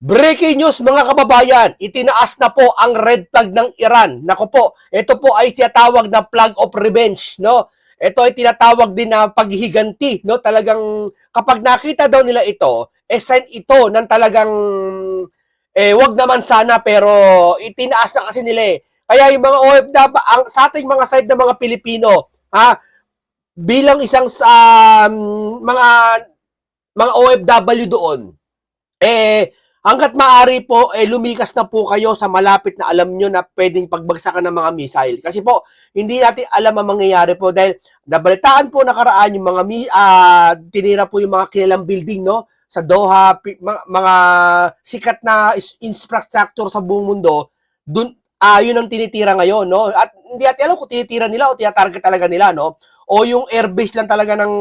Breaking news mga kababayan, itinaas na po ang red flag ng Iran. Nako po, ito po ay tinatawag na flag of revenge, no? Ito ay tinatawag din na paghihiganti, no? Talagang kapag nakita daw nila ito, sign ito ng talagang wag naman sana pero itinaas na kasi nila eh. Kaya yung mga OFW, sa ating mga side ng mga Pilipino, ha, bilang isang mga OFW doon, hanggat maaari po, lumikas na po kayo sa malapit na alam nyo na pwedeng pagbagsakan ng mga missile. Kasi po, hindi natin alam ang mangyayari po dahil nabalitaan po nakaraan yung mga tinira po yung mga kilalang building, no? Sa Doha, mga sikat na infrastructure sa buong mundo, dun, yun ang tinitira ngayon, no? At hindi natin alam kung tinitira nila o tinatarget talaga nila, no? O yung airbase lang talaga ng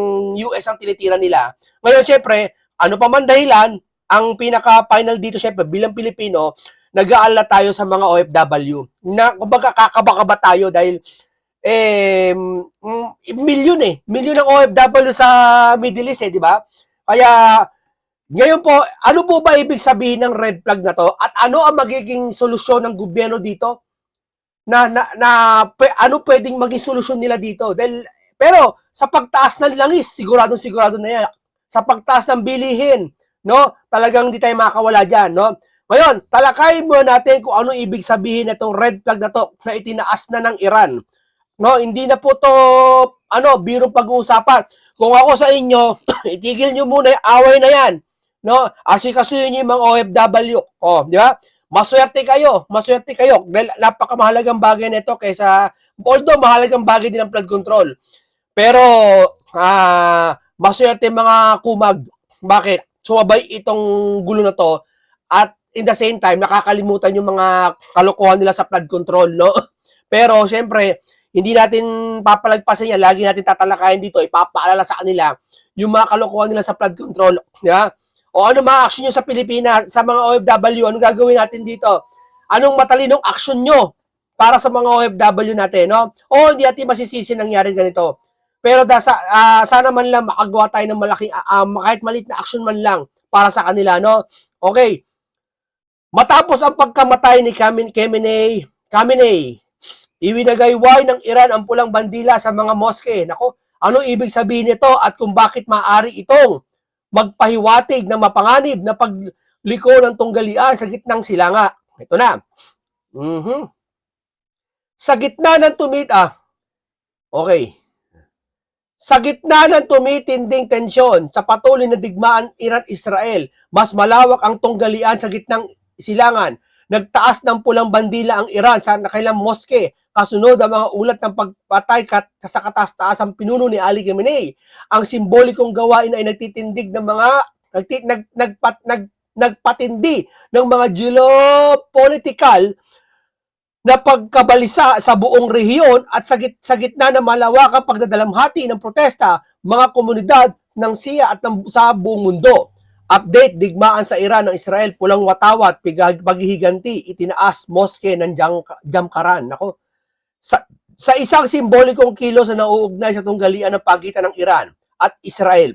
US ang tinitira nila. Ngayon, syempre, ano pa man dahilan, ang pinaka-final dito, syempre, bilang Pilipino, nag-aalala tayo sa mga OFW. Na, kumbaga, kakaba-kaba tayo dahil, milyon ang OFW sa Middle East, di ba? Kaya, ngayon po, ano po ba ibig sabihin ng red flag na to? At ano ang magiging solusyon ng gobyerno dito? Ano pwedeng maging solusyon nila dito? Pero, sa pagtaas ng langis, sigurado na yan. Sa pagtaas ng bilihin, no? Talagang hindi tayo makakawala dyan, no? Ngayon, talakayin mo natin kung ano ibig sabihin nitong red flag na to na itinaas na ng Iran. No, hindi na po to birong pag-uusapan. Kung ako sa inyo, itigil nyo muna yung away na yan. No? Asikasuhin nyo yung mga OFW. Oh, di ba? Maswerte kayo. Dahil napakamahalagang bagay nito kaysa, although mahalagang bagay din ang flood control. Pero, maswerte mga kumag. Bakit? Sumabay itong gulo na to at in the same time, nakakalimutan yung mga kalokohan nila sa flood control, no? Pero, syempre, hindi natin papalagpasan yan. Lagi natin tatalakayin dito, ipapaalala sa kanila yung mga kalokohan nila sa flood control. Yeah? O ano mga action nyo sa Pilipinas, sa mga OFW, anong gagawin natin dito? Anong matalinong action nyo para sa mga OFW natin, no? O hindi natin masisisi nangyari ganito. Pero sana man lang makagawa tayo ng malaking, kahit maliit na action man lang para sa kanila, no? Okay. Matapos ang pagkamatay ni Khamenei, iwinagayway ng Iran ang pulang bandila sa mga moske. Nako, ano ibig sabihin nito at kung bakit maaari itong magpahiwatig na mapanganib na pagliko ng tunggalian sa gitnang silanga? Ito na. Sa gitna ng Sa gitna ng tumitinding tensyon sa patuloy na digmaan Iran-Israel, mas malawak ang tunggalian sa gitnang silangan. Nagtaas ng pulang bandila ang Iran sa kanilang moske kasunod ang mga ulat ng pagpatay sa kataas-taasang pinuno ni Ali Khamenei. Ang simbolikong gawain ay nagtitindig ng mga nagpatindi ng mga geopolitical na pagkabalisa sa buong rehiyon at sa gitna ng malawakang pagdadalamhati ng protesta, mga komunidad ng Shia at sa buong mundo. Update, digmaan sa Iran ng Israel, pulang watawat, paghihiganti, itinaas, moske ng Jamkaran. Nako, sa isang simbolikong kilos na nauugnay sa tunggalian ng pagitan ng Iran at Israel,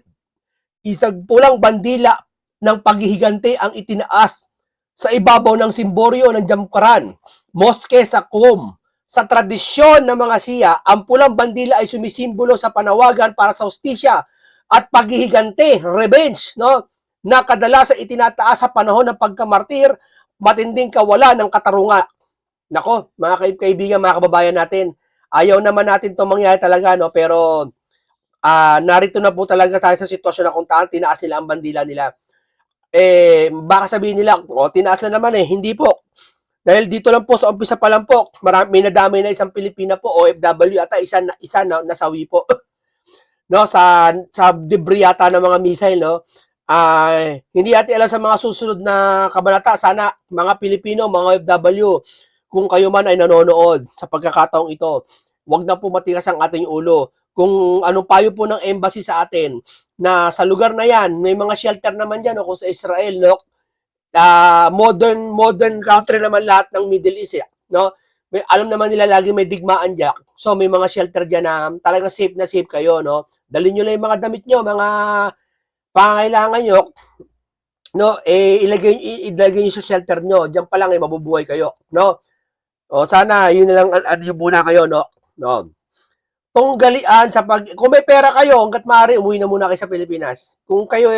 isang pulang bandila ng paghihiganti ang itinaas sa ibabaw ng simboryo ng Jamkaran, moske sa Qom. Sa tradisyon ng mga Shia, ang pulang bandila ay sumisimbolo sa panawagan para sa hustisya at paghihiganti, revenge, no? Na kadalasan itinataas sa panahon ng pagkamartir, matinding kawalan ng katarungan. Nako, mga kaibigan, mga kababayan natin, ayaw naman natin itong mangyari talaga, no? Pero narito na po talaga tayo sa sitwasyon na kung taan tinaas nila ang bandila nila. Baka sabihin nila, tinaas na naman hindi po. Dahil dito lang po sa umpisa pa lang po, may nadamay na isang Pilipina po, OFW, at isa na nasawi po. No, sa debris yata ng mga missile, no? Hindi natin alam sa mga susunod na kabanata. Sana mga Pilipino, mga OFW, kung kayo man ay nanonood sa pagkakataong ito, wag na po matigas ang ating ulo. Kung anong payo po ng embassy sa atin na sa lugar na yan, may mga shelter naman dyan, no? Kung sa Israel, no? Modern country naman lahat ng Middle East, no? Alam naman nila lagi may digmaan dyan. So may mga shelter dyan na talagang safe na safe kayo, no? Dalhin nyo lang yung mga damit nyo, mga pangangailangan nyo. no, ilagay niyo sa shelter niyo. Diyan pa lang mabubuhay kayo, no? O sana yun na lang yung muna kayo, no? No. Tunggalian sa kung may pera kayo, hangga't maaari umuwi na muna kayo sa Pilipinas. Kung kayo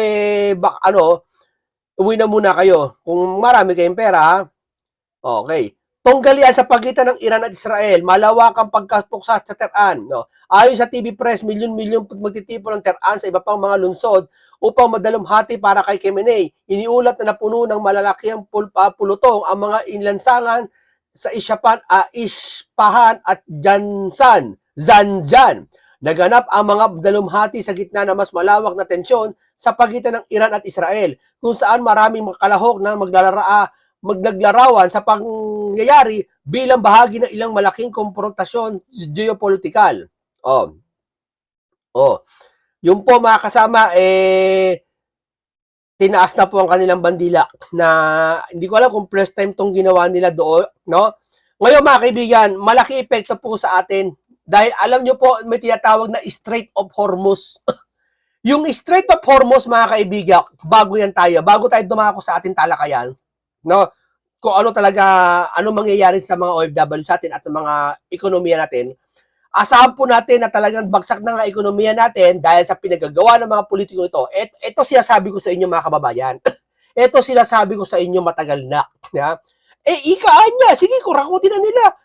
umuwi na muna kayo. Kung marami kayong pera, ha? Okay. Tunggalian sa pagitan ng Iran at Israel, malawakang pagkapuksa sa Teraan. No? Ayon sa TV Press, milyon-milyon magtitipon ng Teraan sa iba pang mga lungsod upang madalamhati para kay Khamenei. Iniulat na napuno ng malalaking pulutong ang mga inlansangan sa Ispahan at Zanjan. Naganap ang mga dalumhati sa gitna ng mas malawak na tensyon sa pagitan ng Iran at Israel, kung saan maraming makalahok na maglaglarawan sa pangyayari bilang bahagi ng ilang malaking konfrontasyon geopolitikal. Yung po mga kasama, tinaas na po ang kanilang bandila na hindi ko alam kung first time tong ginawa nila doon, no? Ngayon mga kaibigan, malaki epekto po sa atin dahil alam nyo po may tinatawag na Strait of Hormuz. Yung Strait of Hormuz mga kaibigan, bago tayo dumako sa ating talakayan, no? Kung ano talaga, ano mangyayari sa mga OFW sa atin at sa mga ekonomiya natin, asahan po natin na talagang bagsak na nga ekonomiya natin dahil sa pinagagawa ng mga politiko ito. Ito sinasabi ko sa inyo mga kababayan. Ito sinasabi ko sa inyo matagal na. Ya? Ikaan niya, sige, kurakutin na nila.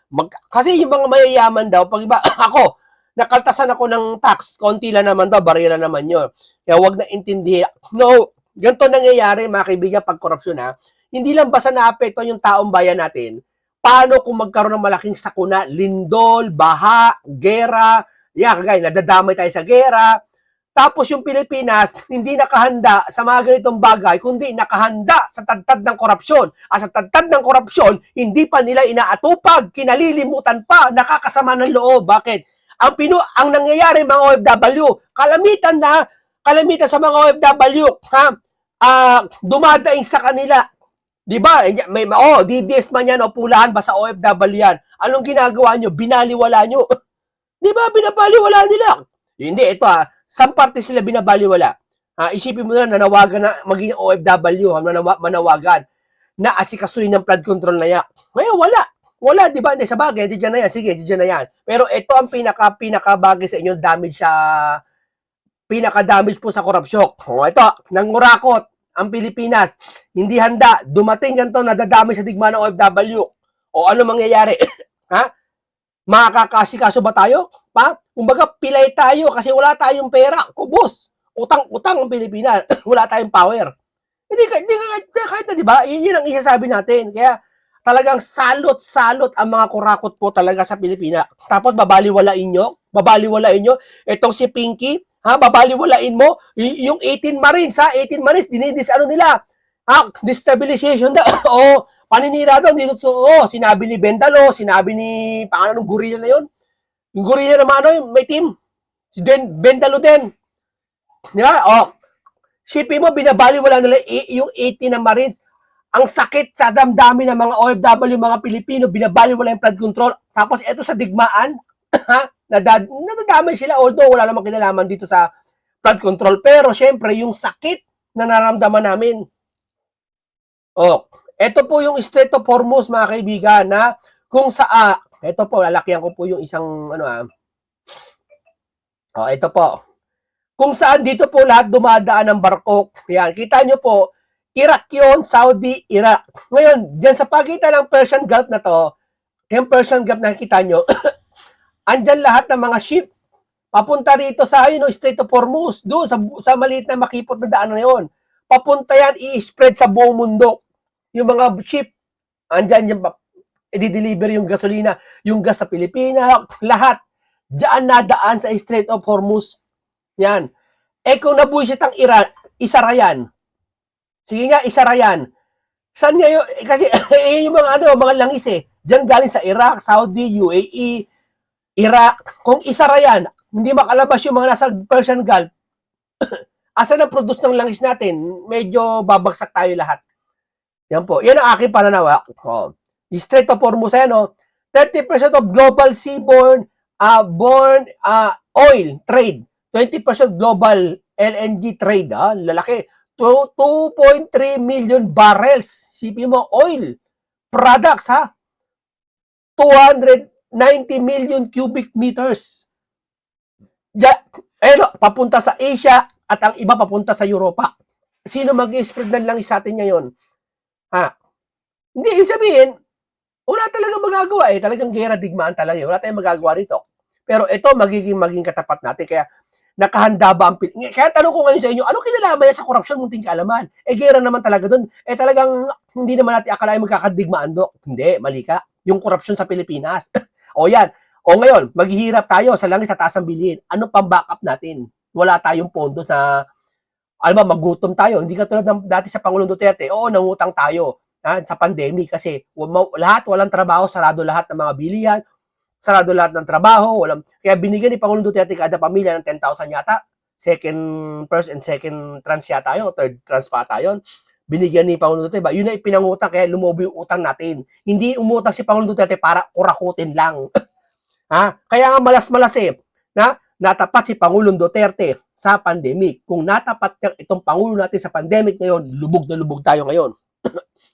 Kasi yung mga mayayaman daw, pag iba, ako, nakaltasan ako ng tax, konti lang naman daw, barila naman yun. Kaya wag na intindihin. No, ganito nangyayari mga kaibigan pag korupsyon ha. Hindi lang basta naapekto yung taong bayan natin. Paano kung magkaroon ng malaking sakuna, lindol, baha, gera, kagaya, nadadamay tayo sa gera. Tapos yung Pilipinas, hindi nakahanda sa mga ganitong bagay, kundi nakahanda sa tadtad ng korupsyon. At sa tadtad ng korupsyon, hindi pa nila inaatupag, kinalilimutan pa, nakakasama ng loob. Bakit? Ang nangyayari mga OFW, kalamitan sa mga OFW, dumadaing sa kanila. Di ba? DDS man yan o pulahan ba sa OFW yan? Anong ginagawa nyo? Binaliwala nyo. Di ba? Binabaliwala nila. Hindi, ito some party sila binabaliwala. Isipin mo na nanawagan na maging OFW, manawagan na asikasuhin ng flood control na yan. Ngayon, wala, di ba? Hindi, sa bagay, diyan na yan. Sige, diyan na yan. Pero ito ang pinaka-bagay sa inyo, pinaka-damage po sa korupsyon. Ito, nangurakot ang Pilipinas, hindi handa, dumating ganito, nadadami sa digma ng OFW. O ano mangyayari? Makakasikaso ba tayo? Kumbaga, pilay tayo kasi wala tayong pera. Kubos. Utang ang Pilipinas. Wala tayong power. Hindi kahit na, di ba? Yun ang isasabi natin. Kaya, talagang salot ang mga kurakot po talaga sa Pilipinas. Tapos, babaliwalain nyo. Itong si Pinky, babaliwalain mo yung 18 Marines, 18 Marines, nila, destabilization daw, o paninira daw, hindi totoo, sinabi ni Bendalo, sinabi ni, pangalan ng gorilla na yun, yung gorilla naman, may team, si Bendalo din, di ba, sipin mo, binabaliwala nila yung 18 na Marines, ang sakit sa damdamin ng mga OFW, mga Pilipino, binabaliwala yung flood control, tapos eto sa digmaan, nadadamay sila, although wala namang kinalaman dito sa flood control. Pero syempre, yung sakit na naramdaman namin. Ito po yung Strait of Hormuz, mga kaibigan, na kung ito po, lalakyan ko po yung isang, ito po. Kung saan dito po lahat dumadaan ng barko. Yan, kita nyo po, Iraq yun, Saudi, Iraq. Ngayon, dyan sa pagitan ng Persian Gulf na to, yung Persian Gulf na kita nyo, andyan lahat ng mga ship papunta rito sa Strait of Hormuz, doon sa maliit na makipot na daan na yon. Papunta yan, i-spread sa buong mundo. Yung mga ship, andyan yung i-deliver yung gasolina, yung gas sa Pilipinas, lahat. Diyan nadaan sa Strait of Hormuz. Yan. Kung nabuisit ang Iran, isara yan. Sige nga, isara yan. Saan nga yun? Kasi yung mga langis Diyan galing sa Iraq, Saudi, UAE, Iraq, kung isara yan, hindi makalabas yung mga nasa Persian Gulf, asa na produce ng langis natin, medyo babagsak tayo lahat. Yan po. Yan ang aking pananaw. Strait of Hormuz, 30% of global seaborne oil trade, 20% global LNG trade, lalaki. 2.3 million barrels. Sipin mo, oil products ha. 290 million cubic meters. Papunta sa Asia at ang iba papunta sa Europa. Sino mag-i-spread ng langis sa atin ngayon? Ha? Hindi, ibig sabihin, wala talagang magagawa eh. Talagang gera digmaan talaga eh. Wala tayong magagawa rito. Pero ito, maging katapat natin. Kaya, nakahanda ba ang Pilipinas? Kaya tanong ko ngayon sa inyo, ano kinalaman yan sa korupsyon munting kaalaman? Gera naman talaga doon. Talagang hindi naman natin akalain magkakadigmaan do. Hindi, mali ka. Yung korupsyon sa Pilipinas. O yan. O ngayon, maghihirap tayo sa langis sa taas ng bilihin. Ano pang backup natin? Wala tayong pondo na, alam mo, magutom tayo. Hindi ka tulad ng dati sa Pangulong Duterte. Oo, nangutang tayo sa pandemic kasi walang trabaho, sarado lahat ng mga bilihan, sarado lahat ng trabaho, kaya binigyan ni Pangulong Duterte kada pamilya ng 10,000 yata, first and second tranche yata yun, third tranche pa yun, binigyan ni Pangulong Duterte, yun na ipinangutang, kaya lumobo yung utang natin. Hindi umutang si Pangulong Duterte para kurakutin lang. Ha? Kaya nga malas-malas natapat si Pangulong Duterte sa pandemic. Kung natapat itong Pangulo natin sa pandemic ngayon, lubog na lubog tayo ngayon.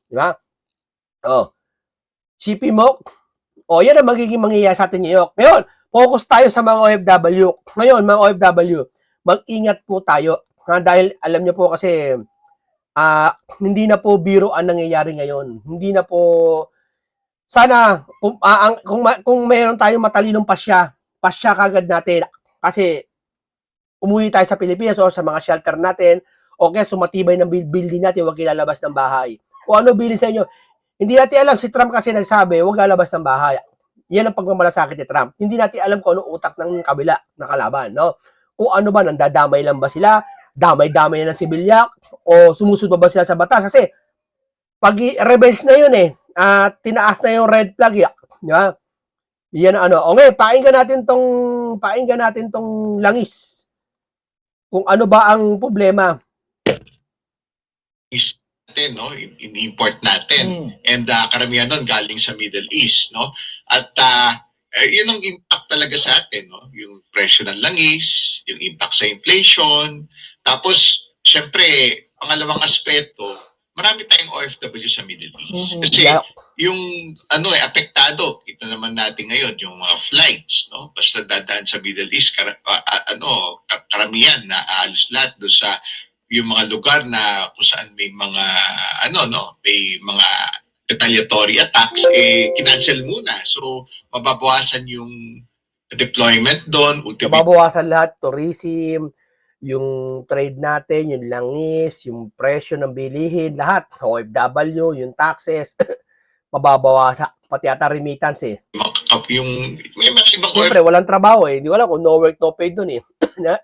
Di ba? Sipin mo, yan ang magiging mangyayari sa atin ngayon. Focus tayo sa mga OFW. Ngayon, mga OFW, mag-ingat po tayo. Dahil alam niyo po kasi, hindi na po biro ang nangyayari ngayon. Hindi na po, sana, kung mayroon tayong matalinong pasya kagad natin. Kasi, umuwi tayo sa Pilipinas o sa mga shelter natin, o kaya sumatibay ng building natin, huwag ilalabas ng bahay. Kung ano bilin sa inyo, hindi natin alam, si Trump kasi nagsabi, huwag lalabas ng bahay. Yan ang pagmamalasakit ni Trump. Hindi natin alam kung ano utak ng kabila na kalaban, no? Kung ano ba, nandadamay lang ba sila, damay-damay na ng sibilyak, o sumusunod ba sila sa batas? Kasi, pag revenge na yun tinaas na yung red flag, di ba? Yan okay, pakinggan natin tong langis. Kung ano ba ang problema. Natin, no? In-import natin. And karamihan nun galing sa Middle East, no? At yun ang impact talaga sa atin, no? Yung presyo ng langis, yung impact sa inflation. Tapos, syempre, pangalawang aspeto, marami tayong OFW sa Middle East. Kasi yung apektado, kita naman natin ngayon, yung mga flights, no? Basta dadaan sa Middle East, karamihan na halos lahat doon sa yung mga lugar na kung saan may mga may mga retaliatory attacks, kinancel muna. So, mababawasan yung deployment doon. Mababawasan lahat, tourism, yung trade natin, yung langis, yung presyo ng bilihin, lahat. OFW, yung taxes, mababawasan. Pati ata remittance May mga ibang siyempre, walang trabaho Hindi ko alam kung no work, no pay doon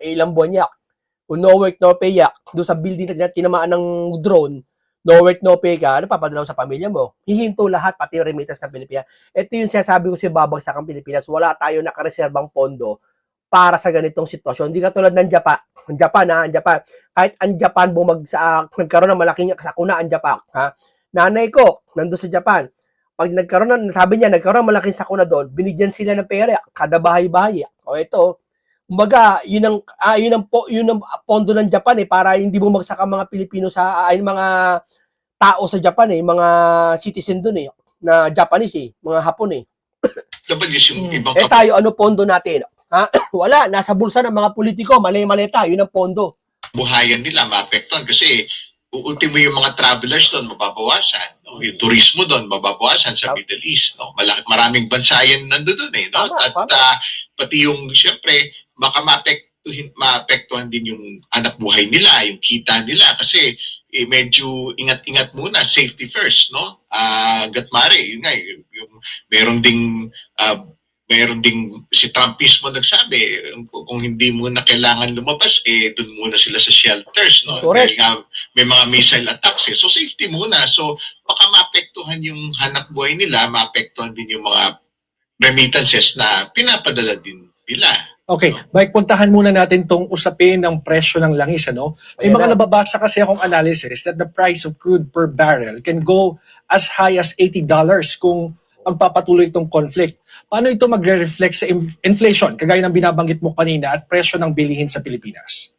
ilang buwan niya. Kung no work, no pay doon sa building na tinamaan ng drone, no work, no pay ka, ano papadalaw sa pamilya mo? Hihinto lahat, pati yung remittance ng Pilipinas. Ito yung sinasabi ko sa babagsak ang Pilipinas, wala tayo nakareserbang pondo para sa ganitong sitwasyon. Hindi katulad ng Japan. Japan. Kahit ang Japan nagkaroon ng malaking sakuna ang Japan. Nanay ko, nandun sa Japan. Pag sabi niya, nagkaroon ng malaking sakuna doon, binigyan sila ng pera, kada bahay-bahay. O ito, kumbaga, yun ang pondo ng Japan para hindi bumagsak ang mga Pilipino mga tao sa Japan mga citizen doon na Japanese mga Hapon tayo, ano pondo natin? Wala, nasa bulsa ng mga politiko, mali-maleta, yun ang pondo. Buhayan nila maapektuhan kasi ultimo yung mga travelers doon mababawasan, no? Yung turismo doon mababawasan sa Middle East, no? Maraming bansa yan nandoon no? At pati yung syempre baka maapektuhan din yung anak buhay nila, yung kita nila kasi medyo ingat-ingat muna, safety first, no? Gatmare, yun nga, yung meron ding si Trump mismo nagsabi, kung hindi mo na kailangan lumabas, doon muna sila sa shelters, no? Correct. Dahil nga may mga missile attacks, so safety muna. So, baka maapektuhan yung hanap buhay nila, maapektuhan din yung mga remittances na pinapadala din nila. Okay, Mike, puntahan muna natin tong usapin ng presyo ng langis, May mga nababasa kasi akong analysis that the price of crude per barrel can go as high as $80 kung magpapatuloy itong conflict. Paano ito magre-reflect sa inflation, kagaya ng binabanggit mo kanina, at presyo ng bilihin sa Pilipinas?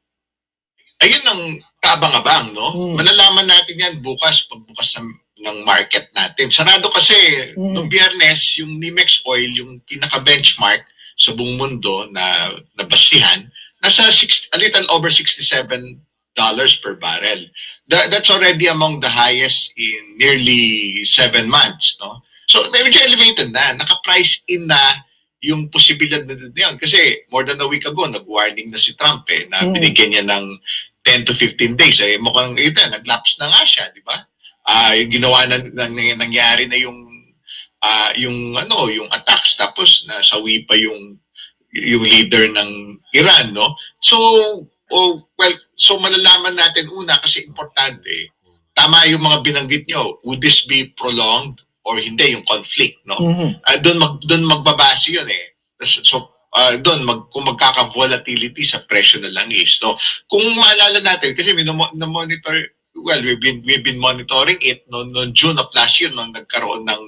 ayun ang kaabang-abang, no? Malalaman natin yan bukas, pagbukas ng market natin. Sarado kasi, noong Biyernes, yung Nimex Oil, yung pinaka-benchmark sa buong mundo na nabasihan, nasa a little over $67 per barrel. That's already among the highest in nearly 7 months, no? So, medyo elevated na. Naka-price in na yung posibilidad na yun. Kasi more than a week ago, nag-warning na si Trump na binigyan niya ng 10 to 15 days. Mukhang ito, nag-lapse na nga siya, di ba? Yung ginawa nangyari na yung attacks, tapos nasawi pa yung leader ng Iran, no? So, so malalaman natin una kasi importante, tama yung mga binanggit nyo, would this be prolonged or hindi yung conflict, no? Doon magbabase yun So, kung magkaka-volatility sa presyo na langis, no? Kung maalala natin, kasi monitor, well, we've been monitoring it noong June of last year nung nagkaroon ng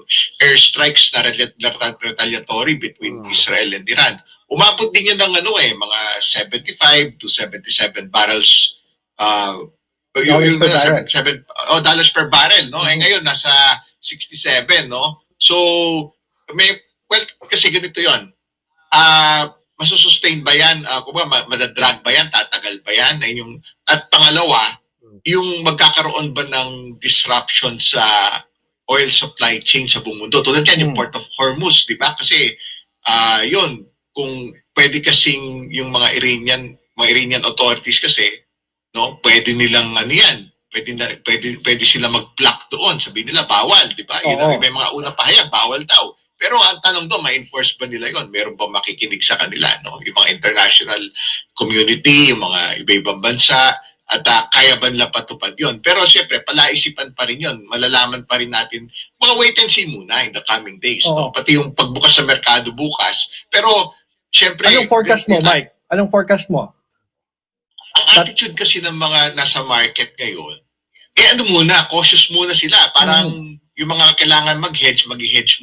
airstrikes na retaliatory between Israel and Iran. Umabot din yun ng mga 75 to 77 barrels dollars per barrel. Dollars per barrel, no? Ngayon nasa 67, no? So kasi ganito 'yon. Masusustain ba 'yan? Madadrag ba 'yan? Tatagal ba 'yan? At pangalawa, yung magkakaroon ba ng disruption sa oil supply chain sa buong mundo? Tulad yan, yung Port of Hormuz, di ba? Kasi yun, kung pwede kasing yung mga Iranian authorities kasi, no, pwede nilang yan, pwede sila mag-block doon. Sabihin nila bawal, di ba? Yun, may mga unang pahayag, bawal daw. Pero ang tanong doon, ma-enforce ba nila yun? Meron ba makikinig sa kanila, no? Yung mga international community, yung mga iba-ibang bansa, at kaya ba nila patupad yun? Pero siyempre, palaisipan pa rin yun. Malalaman pa rin natin, mga wait and see muna in the coming days. No? Pati yung pagbukas sa merkado bukas. Pero, siyempre... Anong forecast mo, Mike? Anong forecast mo? Ang attitude kasi ng mga nasa market ngayon, cautious muna sila. Parang yung mga kailangan mag-hedge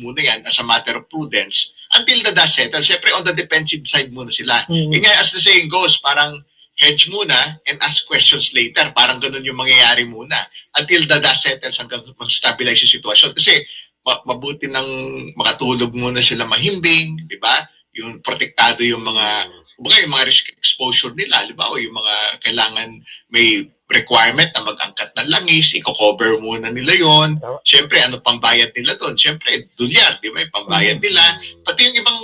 muna yan as a matter of prudence until the dust settles. Siyempre, on the defensive side muna sila. As the saying goes, parang hedge muna and ask questions later. Parang ganun yung mangyayari muna until the dust settles hanggang mag-stabilize yung sitwasyon. Kasi mabuti nang makatulog muna sila mahimbing, di ba? Yung protektado yung mga risk exposure nila, di ba? O yung mga kailangan may requirement na mag-angkat ng langis, i-cover muna nila yon. Siyempre, ano pang bayad nila doon? Siyempre, dolyar, di ba? Yung pambayad nila. Pati yung ibang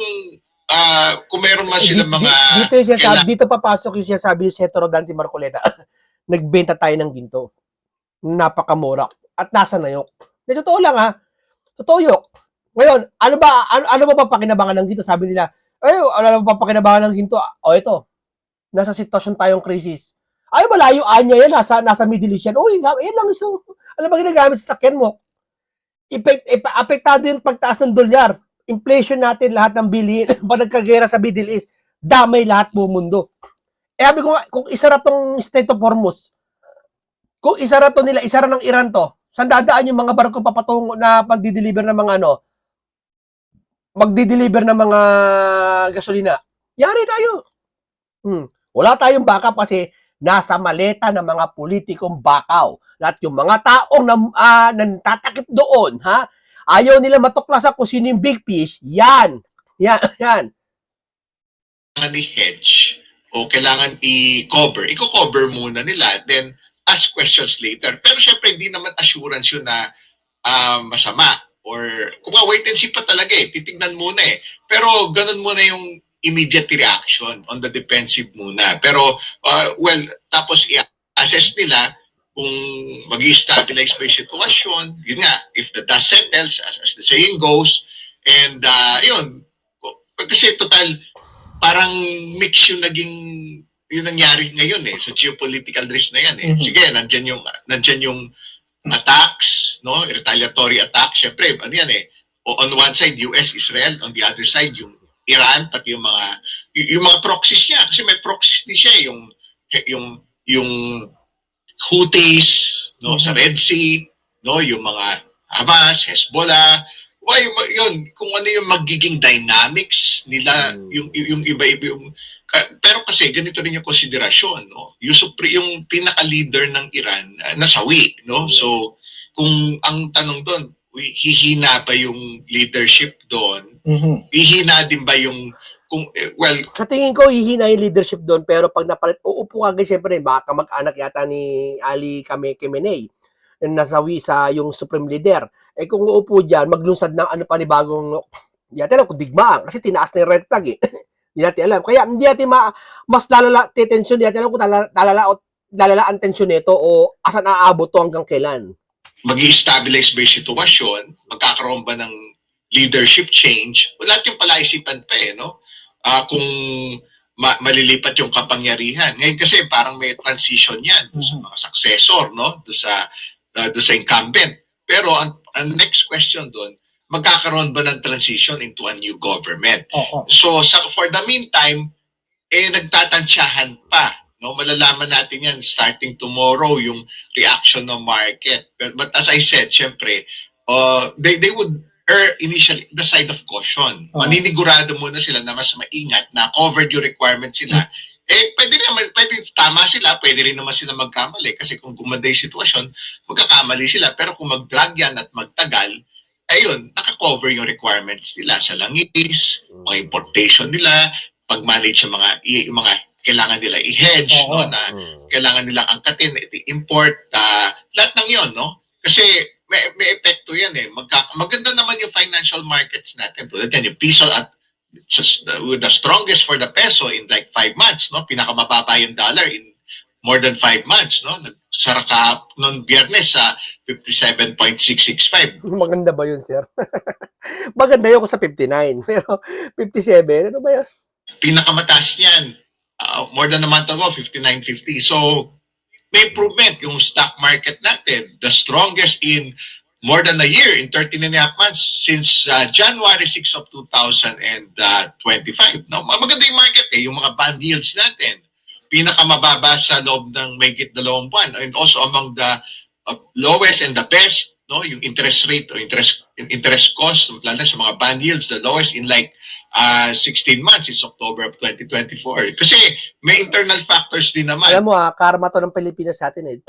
kung meron man sila mga... Dito papasok yung sinasabi ni Senator Rodante Marcoleta. Nagbenta tayo ng ginto. Napakamura. At nasa nayok. Totoo lang Totoo yok. Ngayon, ano ba papakinabangan ng ginto? Sabi nila, ano ba papakinabangan ng ginto? Ito. Nasa sitwasyon tayong crisis. Malayuan niya yan. Nasa Middle East yan. Yan lang iso. Ano ba ginagamit sa sakyan mo? Apektado yung pagtaas ng dolyar. Inflation natin, lahat ng bilihin, pag nagkagera sa Middle East, damay lahat buong mundo. Sabi ko nga, kung isara tong Strait of Hormuz, kung isara to nila, isara ng Iran to, saan dadaan yung mga barko papatungo na magdi-deliver ng mga magdi-deliver ng mga gasolina? Yari tayo. Wala tayong backup kasi nasa maleta ng mga politikong bakaw. At yung mga taong nantatakip doon, ayaw nila matuklasan kung sino yung big fish, yan. Kailangan i-hedge o kailangan i-cover muna nila, then ask questions later. Pero syempre, hindi naman assurance yun na masama or kung wait and see pa talaga titignan muna Pero ganun muna yung immediate reaction on the defensive muna. Pero, tapos i-assess nila kung mag-i-stabilize pa yung sitwasyon, yun nga, if the dust settles, as the saying goes, and yun, kasi total, parang mix yung nangyari ngayon sa geopolitical risk na yan Sige, nandyan yung attacks, no, retaliatory attack, syempre, ano yan on one side, US, Israel, on the other side, yung Iran, pati yung mga proxies niya, kasi may proxies din siya, yung Houthis, no, sa Red Sea, no, yung mga Hamas, Hezbollah, yun, kung ano yung magiging dynamics nila, yung iba-iba yung Pero kasi ganito rin yung konsiderasyon, no? Yung pinaka-leader ng Iran nasawi, no? So kung ang tanong doon, hihina ba yung leadership doon? Hihina din ba yung well, Sa tingin ko, hihina yung leadership doon, pero pag napalit, uupo ka kasi siyempre, baka mag-anak yata ni Ali Khamenei, na nasawi sa yung supreme leader. Eh kung uupo dyan, maglunsad ng ano pa ni bagong, hindi natin alam kung digmaan, kasi tinaas na yung red flag eh. Hindi natin alam. Kaya hindi natin mas lalala, tension, hindi natin alam kung lalala ang tension nito o asan aabot to hanggang kailan. mag-i-stabilize ba yung sitwasyon, magkakaroon ba ng leadership change, wala yung palaisipan pa no? Kung malilipat yung kapangyarihan. Ngayon kasi parang may transition yan sa mga successor, no? Doon sa incumbent. Pero ang next question doon, magkakaroon ba ng transition into a new government? So for the meantime, nagtatansyahan pa. No, malalaman natin yan starting tomorrow yung reaction ng market. But as I said, syempre, they would err initially the side of caution. Maninigurado muna sila na mas maingat, na covered yung requirements sila. Pwede tama sila, pwede rin naman sila magkamali kasi kung gumanda yung sitwasyon, magkakamali sila. Pero kung mag-drag yan at magtagal, ayun, naka-cover yung requirements nila sa langis, mga importation nila, pag-manage yung mga kailangan nila i-hedge, no, na kailangan nila angkatin, i-import, lahat ng yon, no? Kasi may epekto yan maganda naman yung financial markets natin. Tulad yan, yung piso at the strongest for the peso in like 5 months, no? Pinakamababa yung dollar in more than 5 months, no? Nagsara ka noong Biyernes sa 57.665. Maganda ba yun, sir? Maganda yun ko sa 59, pero 57, ano ba yun? Pinakamataas niyan, more than a month ago, 59.50. So, may improvement yung stock market natin. The strongest in more than a year, in 13 and a half months, since January 6 of 2025. No? Maganda yung market yung mga bond yields natin. Pinakamababa sa loob ng mahigit 2 buwan. And also among the lowest and the best, no, yung interest rate o interest cost, lalo sa mga bond yields, the lowest in like 16 months is October of 2024. Kasi may internal factors din naman. Alam mo karma to ng Pilipinas sa atin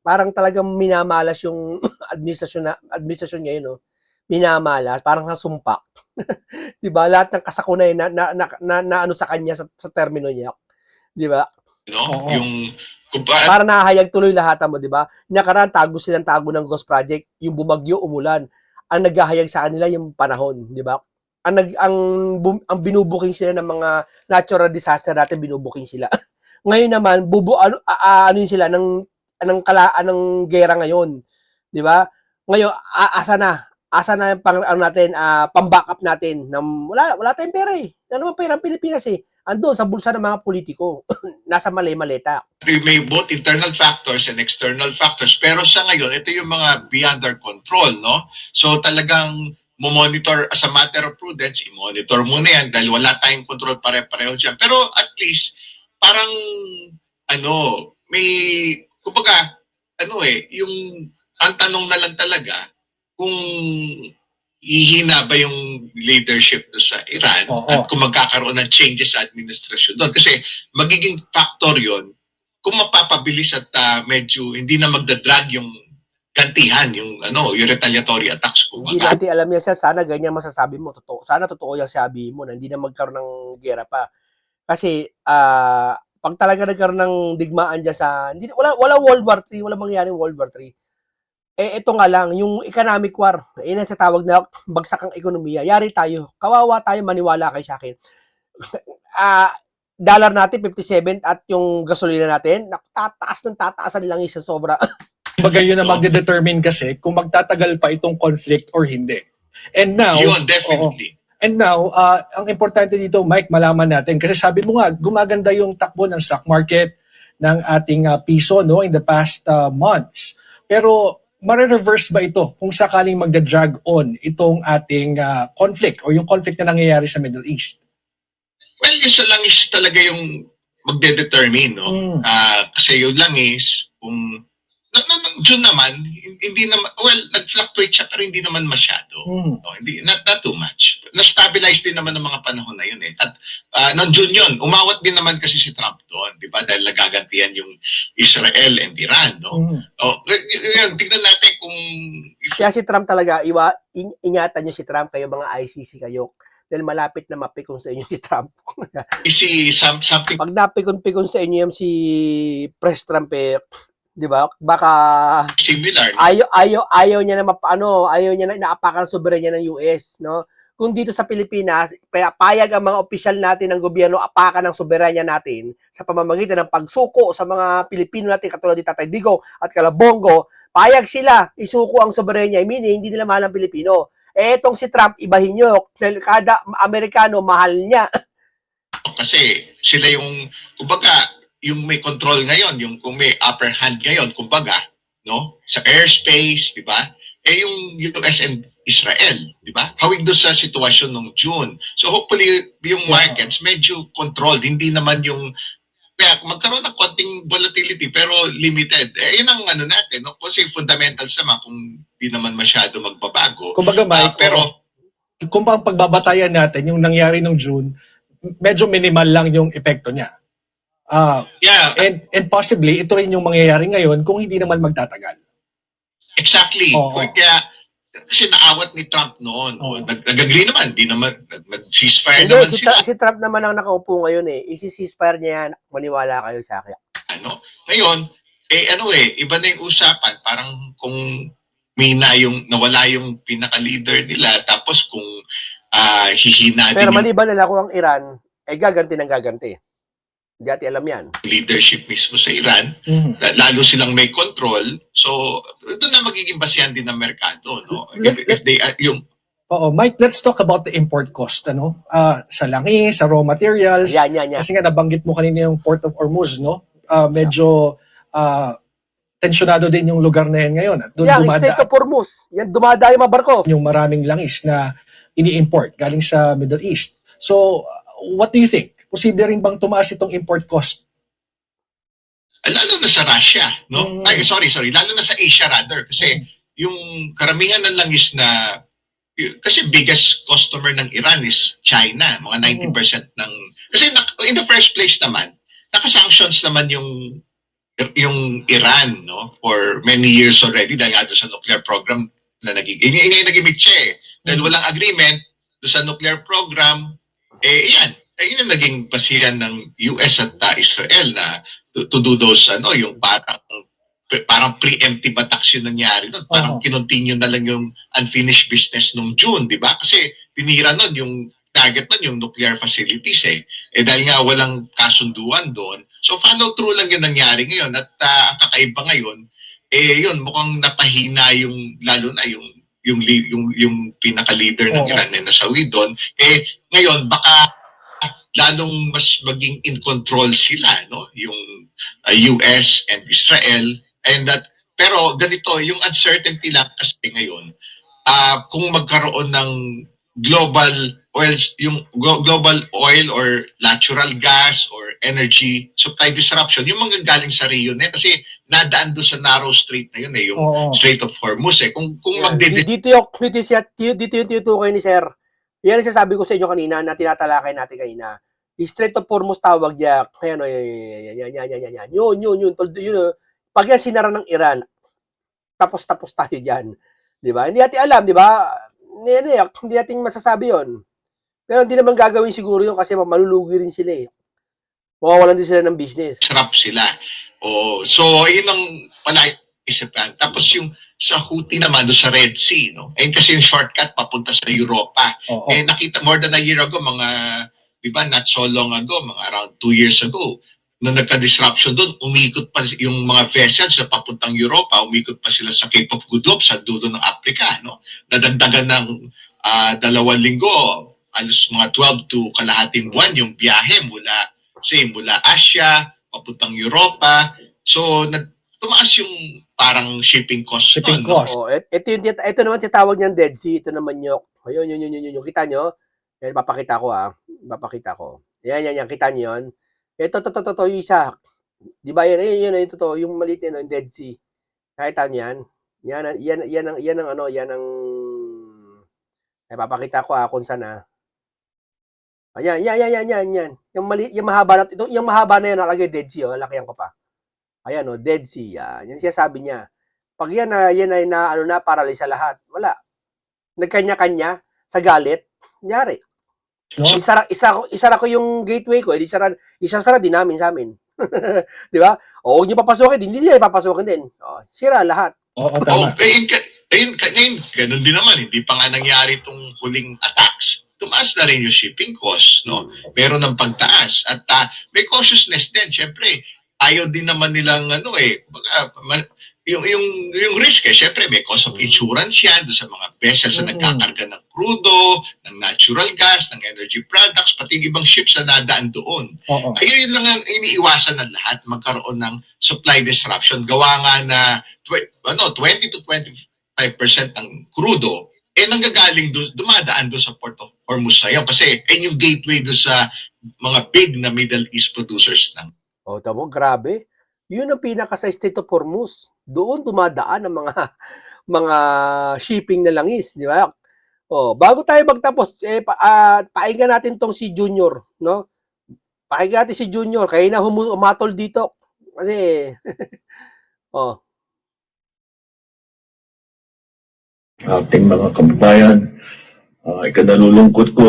Parang talagang minamalas yung administrasyon ngayon, no? Minamalas, parang sumpak. 'Di ba? Lahat ng kasakunay na ano sa kanya sa termino niya. 'Di ba? No, yung para nahahayag tuloy lahat mo, 'di ba? Nakaraan tago ng Ghost Project, yung bumagyo, umulan. Ang naghahayag sa kanila yung panahon, 'di ba? Ang binubuking sila ng mga natural disaster natin, binubuking sila. Ngayon naman ano sila ng gera ngayon, 'di ba? Ngayon asa na yung pang-backup natin na wala tayong pera Ano naman pera ang Pilipinas Andun sa bulsa ng mga politiko. Nasa maleta. May both internal factors and external factors. Pero sa ngayon, ito yung mga beyond our control, no? So talagang monitor as a matter of prudence, i-monitor muna yan dahil wala tayong control pare-pareho dyan. Pero at least, parang, may, kumbaga, yung, ang tanong na lang talaga, kung hihina ba yung leadership sa Iran at kung magkakaroon ng changes sa administrasyon doon. Kasi magiging factor yon kung mapapabilis at medyo hindi na magdadrag yung gantihan, yung retaliatory attacks. Hindi natin alam yan, sir. Sana ganyan masasabi mo. Sana totoo yung sabi mo na hindi na magkaroon ng gera pa. Kasi, pag talaga nagkaroon ng digmaan dyan wala World War III, wala mangyaring World War III. Ito nga lang, yung economic war, yun ang tatawag na bagsak ang ekonomiya. Yari tayo. Kawawa tayo, maniwala kayo sa akin. Dollar natin, 57, at yung gasolina natin, tataas lang isa sobra. Bagay yun na magde-determine kasi kung magtatagal pa itong conflict or hindi. And now, yun, definitely. And now, ang importante dito, Mike, malaman natin, kasi sabi mo nga, gumaganda yung takbo ng stock market ng ating piso in the past months. Pero, mare-reverse ba ito kung sakaling magda-drag on itong ating conflict o yung conflict na nangyayari sa Middle East? Well, yung sa langis talaga yung magde-determine, no? Kasi yung langis, kung Nung June naman, hindi naman, well, nag-fluctuate siya pero hindi naman masyado. No, hindi, not too much. Na-stabilize din naman ng mga panahon na yun eh. At noong June yun, umawat din naman kasi si Trump doon, di ba? Dahil nagagantihan yung Israel and Iran, no? Oh, yun, tignan natin kung... Kaya si Trump talaga, ingatan nyo si Trump, kayo mga ICC kayo. Dahil malapit na mapikon sa inyo si Trump. something Pag napikon-pikon sa inyo yung si Press Trump eh, di ba? Baka similar. ayaw niya na ayaw niya na inaapakan soberanya ng US, no? Kung dito sa Pilipinas, payag ang mga opisyal natin ng gobyerno apakan ng soberanya natin sa pamamagitan ng pagsuko sa mga Pilipino natin katulad ni Tatay Digo at Calabongo, payag sila isuko ang soberanya, meaning hindi nila mahal ang Pilipino. Eh, etong si Trump, ibahin nyo, dahil kada Amerikano mahal niya. Kasi sila yung, kumbaga, yung may control ngayon, yung kung may upper hand ngayon, kumbaga, no? Sa airspace, di ba? Eh yung US and Israel, di ba? Hawig doon sa sitwasyon ng June. So hopefully yung markets medyo controlled, hindi naman yung kaya magkaroon ng konting volatility pero limited. Eh yun ang ano natin, no? Kasi fundamentals naman kung di naman masyado magbabago. Kumbaga, Mike, Pero kung ang pagbabatayan natin, yung nangyari nung June, medyo minimal lang yung epekto niya. yeah, And possibly, ito rin yung mangyayari ngayon kung hindi naman magtatagal. exactly. Oo. Kaya kasi naawat ni Trump noon. Oo. Nag-agree naman, di naman nag-ceasefire Hindi, naman sila. si Trump naman ang nakaupo ngayon eh. Isi-ceasefire niya yan. Maniwala kayo sa akin. Ano? Ngayon, iba na yung usapan. Parang kung nawala yung pinaka-leader nila, tapos kung hihina Pero din yung maliban nila kung ang Iran, ay gaganti ng gaganti. Hindi natin alam yan. leadership mismo sa Iran, lalo silang may control, so doon na magiging basihan din ng merkado, no? If they, yung Oo, Mike, let's talk about the import cost, ano? Sa langis, sa raw materials. Yan. Kasi nga nabanggit mo kanina yung Port of Hormuz, no? Medyo tensyonado din yung lugar na yan ngayon. At doon Yan, Strait of Hormuz. Yan, dumadayo mga barko. yung maraming langis na ini-import galing sa Middle East. So, what do you think? Posible rin bang tumaas itong import cost? lalo na sa Russia, no? Ay, sorry, lalo na sa Asia rather, kasi yung karamihan ng langis na kasi biggest customer ng Iran is China, mga 90% ng kasi in the first place naman, naka-sanctions naman yung Iran, no, for many years already dahil nga doon sa nuclear program na naging siya eh. Dahil walang agreement doon sa nuclear program, yan ang naging basihan ng US at Israel na to do those, yung parang preemptive attacks yung nangyari doon. Parang kinontinue na lang yung unfinished business nung June, di ba? Kasi tinira nun yung target nun yung nuclear facilities eh. Dahil nga walang kasunduan doon. So follow through lang yung nangyari ngayon at ang kakaiba ngayon, yun mukhang napahina yung lalo na yung pinaka-leader ng Iran na nasawi doon. Ngayon baka lalong mas maging in control sila, no? Yung US and Israel and that pero ganito yung uncertainty lang kasi ngayon kung magkaroon ng global oil or natural gas or energy supply disruption, yung mga galing sa region kasi nadaan doon sa narrow strait na yun yung Strait of Hormuz kung dito yung tinutukoy ni Sir. Yan ang sasabi ko sa inyo kanina na tinatalakay natin kanina. Strait of Hormuz tawag niya. Ayan, yan. Yun. Pag yan sinara ng Iran, tapos tayo dyan. Di ba? Hindi natin alam, di ba? Hindi natin masasabi yon. Pero hindi naman gagawin siguro yun kasi malulugi rin sila eh. Mawawalan din sila ng business. Sarap sila. So, yun ang palaisipan. Tapos yung sa Houthi naman, doon sa Red Sea, no? Kasi yung shortcut papunta sa Europa. Nakita more than a year ago, di ba, not so long ago, mga around 2 years ago, nung nagka-disruption doon, umikot pa yung mga vessels na papuntang Europa, umikot pa sila sa Cape of Good Hope, sa dulo ng Africa, no? Nadagdagan ng 2 linggo, alos mga 12 to kalahating buwan yung biyahe mula Asia, papuntang Europa. So, tumaas yung parang shipping cost. Ito naman titawag niyang Dead Sea. Ito naman yung, yun. Kita nyo? Yan, papakita ko. Yan. Kita nyo yun? Ito, yung isa. Di ba yan? Yun, ito, yung maliit yun, yung Dead Sea. Nakita niyo yan? Yan ang ano, yan ang ipapakita ko kung saan Ayan, yan. Yung mali, yung mahaba na ito, yung mahaba na yan nakalagay Dead Sea, lakihan ko pa. Ayan Dead Sea. Yan siya sabi niya. Pag yan ay paralisa lahat. Wala. Nagkanya-kanya sa galit. Nyari. No? Isara ko yung gateway ko, isasara din namin sa amin. Di ba? O huwag niyo papasukin, hindi niya ipapasukin din. O, sira lahat. Oo, tama. Ngayon, ganun din naman. Hindi pa nga nangyari itong huling attacks. Tumaas na rin yung shipping cost, no? Meron ng pagtaas. At may cautiousness din. Siyempre, ayaw din naman nilang, yung risk syempre may cost of insurance yan doon sa mga vessels na nagkakarga ng crudo, ng natural gas, ng energy products, pati ibang ships na nadaan doon. Ayun lang ang iniiwasan ng lahat, magkaroon ng supply disruption. Gawa nga na 20 to 25% ng crudo nanggagaling doon, dumadaan doon sa Port of Hormuz ngayon kasi yung gateway doon sa mga big na Middle East producers ng. Tamo, grabe. Yun ang pinaka sa Strait of Hormuz. Doon dumadaan ang mga shipping na langis, di ba? Bago tayo magtapos, painggan natin tong si Junior, no? Painggan natin si Junior, kaya na humatol dito. Kasi, Ating mga kababayan, ikanalulungkot ko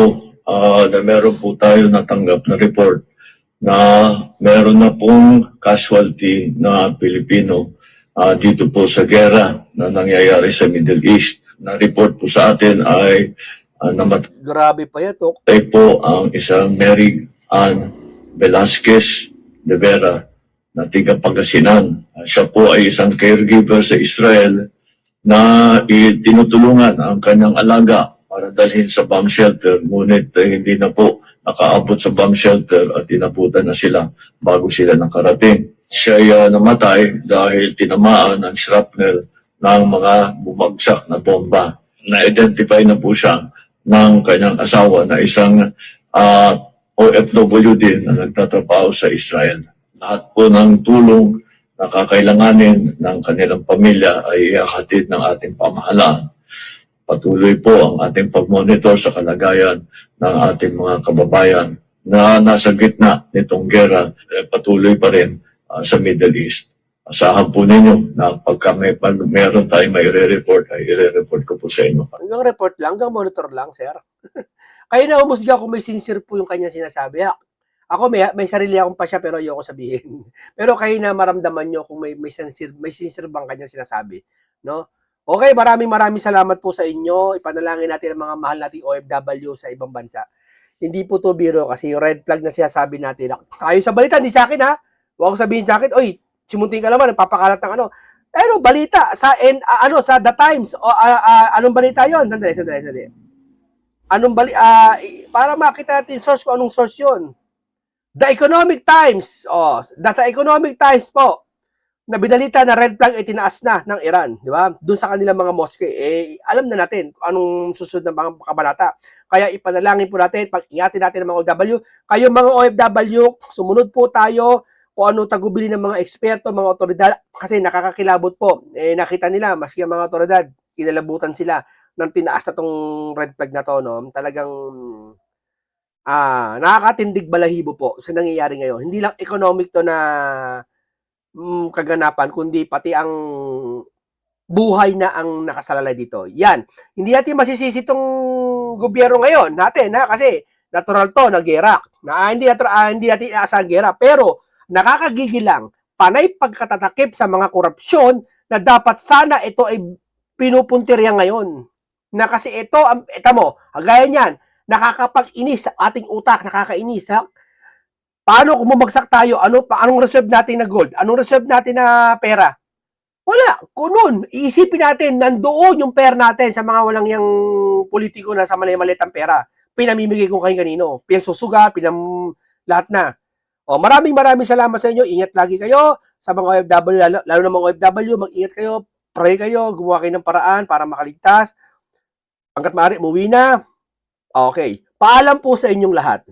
na meron po tayo natanggap na report na meron na pong casualty na Pilipino dito po sa gera na nangyayari sa Middle East. Na-report po sa atin ay grabe pa yan, namatay po ang isang Mary Ann Velasquez de Vera na tiga Pangasinan. Siya po ay isang caregiver sa Israel na tinutulungan ang kanyang alaga para dalhin sa bomb shelter, ngunit hindi na po nakaabot sa bomb shelter at inabutan na sila bago sila nakarating. Siya ay namatay dahil tinamaan ng shrapnel ng mga bumagsak na bomba. Na-identify na po siya ng kanyang asawa na isang OFW din na nagtatrabaho sa Israel. Lahat po ng tulong na kakailanganin ng kanilang pamilya ay ihahatid ng ating pamahalaan. Patuloy po ang ating pag-monitor sa kalagayan ng ating mga kababayan na nasa gitna nitong gera, patuloy pa rin sa Middle East. Asahan po ninyo na pagka meron tayong may i-report, ay i-report ko po sa inyo. Hanggang report lang, hanggang monitor lang, sir. Kaya na umusga kung may sincere po yung kanya sinasabi. Ako may sarili akong pasya pero ayoko sabihin. Pero kayo na maramdaman nyo kung may sincere bang kanya sinasabi, no? Okay, maraming salamat po sa inyo. Ipanalangin natin ang mga mahal nating OFW sa ibang bansa. Hindi po to biro kasi yung red flag na sinasabi natin. Kayo sa balita, hindi sa akin ha. Huwag sabihin sa akin, oy, simunting ka naman, nagpapakalat ng ano. Pero balita sa sa The Times o anong balita 'yon? Sandali. Para makita natin source kung anong source 'yon. The Economic Times, The Economic Times po, na binalita na red flag ay tinaas na ng Iran, di ba? Doon sa kanilang mga mosque, alam na natin kung anong susunod na mga kabanata. Kaya ipanalangin po natin, pag-ingatin natin ang mga OFW. Kayo mga OFW, sumunod po tayo kung anong tagubili ng mga eksperto, mga otoridad, kasi nakakakilabot po. Nakita nila, maski ang mga otoridad, kinalabutan sila ng tinaas na tong red flag na to, no? Talagang nakakatindig balahibo po sa nangyayari ngayon. Hindi lang economic to na kaganapan, kundi pati ang buhay na ang nakasalalay dito. Yan. Hindi natin masisisi itong gobyerno ngayon natin, kasi natural to na gera. Hindi natin inaasang gera. Pero nakakagigil lang, panay pagkatatakip sa mga korupsyon na dapat sana ito ay pinupuntirya ngayon. Na kasi ito mo, gaya niyan, nakakapag-inis sa ating utak, nakakainis ha. Paano kung bumagsak tayo? Anong reserve natin na gold? Anong reserve natin na pera? Wala. Kunun, iisipin natin, nandoon yung pera natin sa mga walang yung politiko na sa mali-maliit ang pera. Pinamimigay kung kanino. Pinasusuga, lahat na. Maraming salamat sa inyo. Ingat lagi kayo sa mga OFW, lalo na mga OFW, mag-ingat kayo, pray kayo, gumawa kayo ng paraan para makaligtas. Hanggat maaari, umuwi na. Okay. Paalam po sa inyong lahat.